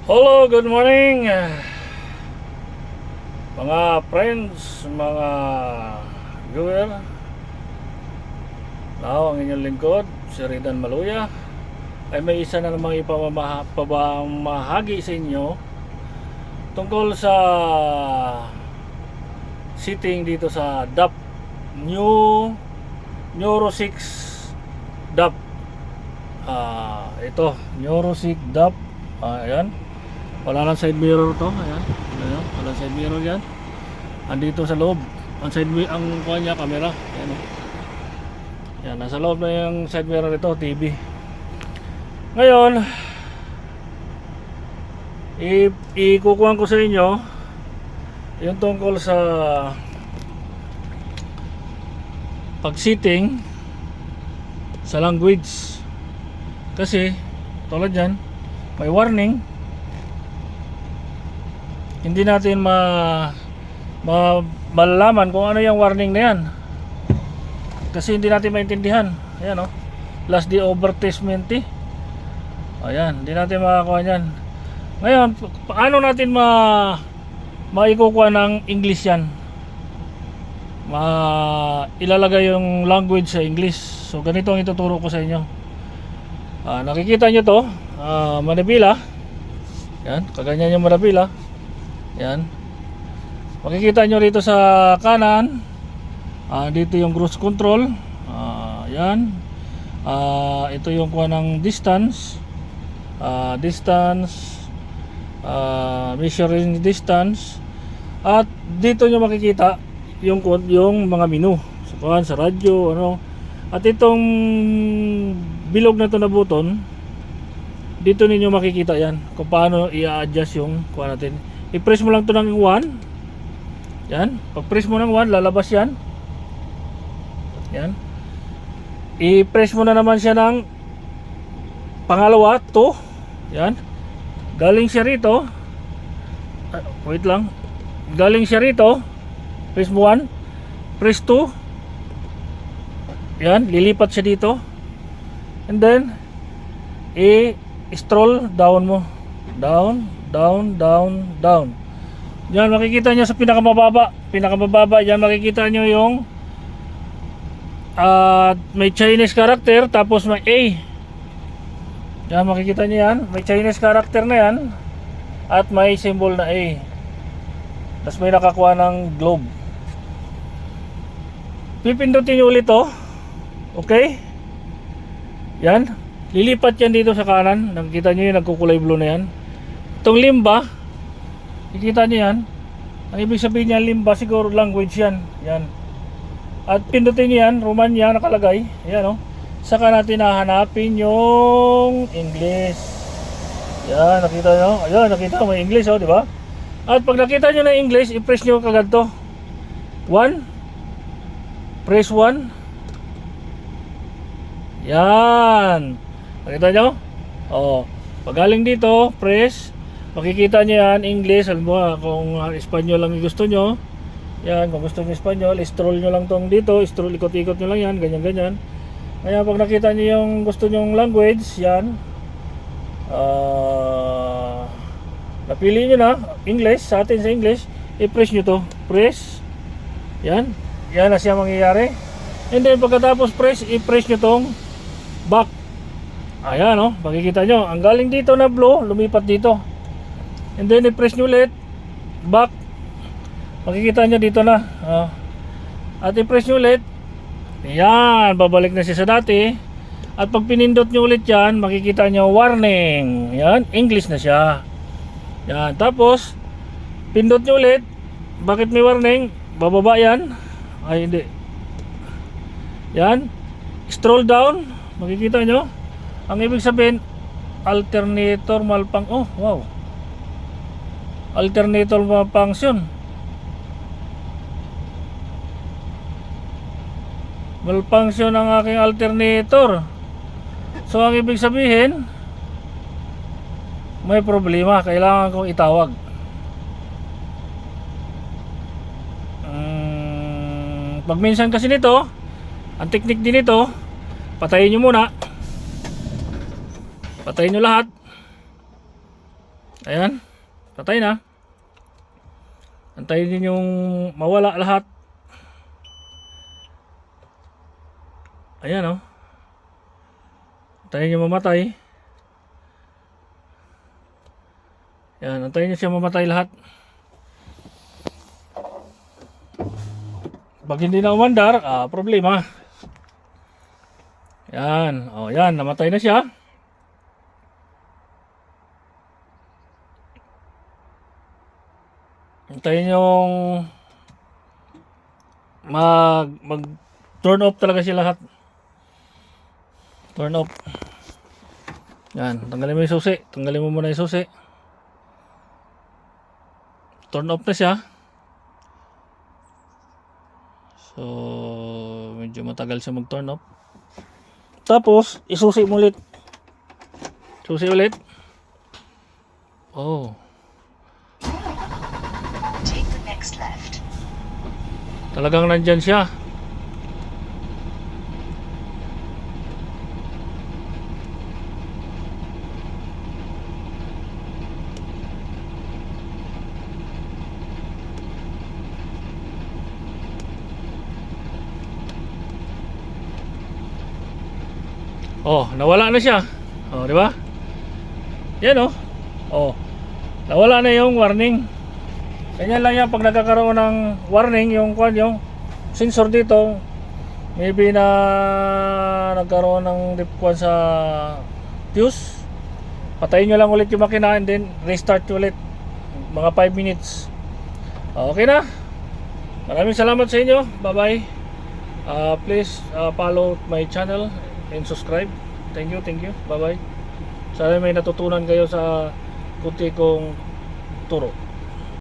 Hello, good morning mga friends, mga viewer. Now, ang inyong lingkod, si Ridan Maluya, ay may isa na namang ipamahagi sa inyo tungkol sa sitting dito sa DAP New Neuro 6 DAP. Ito, Neuro 6 DAP. Ayan. Wala lang side mirror to, ayan. Ayan, wala side mirror yan. Andito sa loob. Ang side mirror, ang kuha niya, camera. Ayan, yan, nasa loob na yung side mirror ito, TV. Ngayon, ikukuhan ko sa inyo yung tungkol sa pag-sitting sa language. Kasi, tulad yan, may warning. Hindi natin malalaman kung ano yung warning na yan, kasi hindi natin maintindihan. Ayan, oh, last day advertisement. Ayan, hindi natin makakuha yan. Ngayon, paano natin maikukuha ng English yan? Ilalagay yung language sa English. So ganito ang ituturo ko sa inyo. Nakikita nyo to, manibela. Yan, kaganyan yung manibela. Yan. Makikita nyo rito sa kanan, dito yung cruise control. Yan. Ito yung kuha ng distance. Measuring distance. At dito nyo makikita yung mga menu. So, kuha sa radyo, ano. At itong bilog na to na button, dito ninyo makikita yan kung paano i-adjust yung kuha natin. I-press mo lang to ng 1. Yan, pag-press mo ng 1, lalabas yan. Yan. I-press mo na naman siya ng pangalawa, 2. Yan. Galing siya rito. Wait lang. Galing siya rito. Press mo 1. Press 2. Yan, lilipat siya dito. And then i-scroll down mo. Down, down, down, down. Yan, makikita nyo sa pinakamababa, yan makikita nyo yung may Chinese character, tapos may A. Yan, makikita nyo yan, may Chinese character na yan, at may symbol na A. Tapos may nakakuha ng globe. Pipindutin nyo ulit to. Okay? Yan, lilipat yan dito sa kanan. Nakikita nyo yung nagkukulay blue na yan. Itong limba, nakikita nyo yan. Ang ibig sabihin niya, limba, siguro language yan. Yan. At pindutin nyo yan, Romanya nakalagay. Yan, oh. Saka natin hahanapin yung English. Yan, nakita nyo. Ayan, nakita may English, oh, di ba? At pag nakita nyo na English, i-press nyo kagad to. 1. Press 1. Yan. Nakita nyo? Oh. Pag galing dito, press. Makikita nyo yan, English. Alam mo, kung Espanyol lang gusto nyo. Yan, kung gusto nyo Espanyol, scroll nyo lang tong dito. Scroll, ikot-ikot nyo lang yan. Ganyan-ganyan. Kaya pag nakita nyo yung gusto nyong language, yan. Napili nyo na, English. Sa atin sa English, i-press nyo to. Press. Yan. Yan na siya mangyayari. And then, pagkatapos press, i-press nyo tong back. Ayan, oh, makikita nyo. Ang galing dito na blue, lumipat dito. And then, i-press nyo ulit. Back. Makikita nyo dito na. At i-press nyo ulit. Ayan, babalik na siya sa dati. At pag pinindot nyo ulit yan, makikita nyo warning. Ayan, English na siya. Ayan, tapos, pindot nyo ulit. Bakit may warning? Bababa yan. Ay, hindi. Yan. Scroll down. Makikita nyo. Ang ibig sabihin, alternator malfunction. Oh, wow. Alternator malfunction. Malfunction ang aking alternator. So, ang ibig sabihin, may problema. Kailangan kong itawag. Pag minsan kasi nito, ang technique din nito, patayin nyo muna. Patayin nyo lahat. Ayan. Patay na. Antayin din yung mawala lahat. Ayan, oh. Antayin yung mamatay. Ayan. Antayin nyo siya mamatay lahat. Pag hindi na umandar, problema. Yan. O, yan. Namatay na siya. Hintayin yung mag turn off talaga siya lahat. Turn off. Yan. Tanggalin mo yung susi. Tanggalin mo muna yung susi. Turn off na siya. So, medyo matagal siya mag-turn off. Tapos, isusi mo ulit. Susi ulit. Oh. Take the next left. Talagang nandyan siya. Oh, nawala na siya. Oh, di ba? Yan oh. Oh. Nawala na yung warning. Ganyan lang yan pag nagkakaroon ng warning yung sensor dito. Maybe na nagkaroon ng dipkwan sa fuse. Patayin nyo lang ulit yung makina and then restart nyo ulit. Mga 5 minutes. Okay na. Maraming salamat sa inyo. Bye-bye. Please follow my channel and subscribe. Thank you. Bye bye. Sana may natutunan kayo sa kunti kong turo.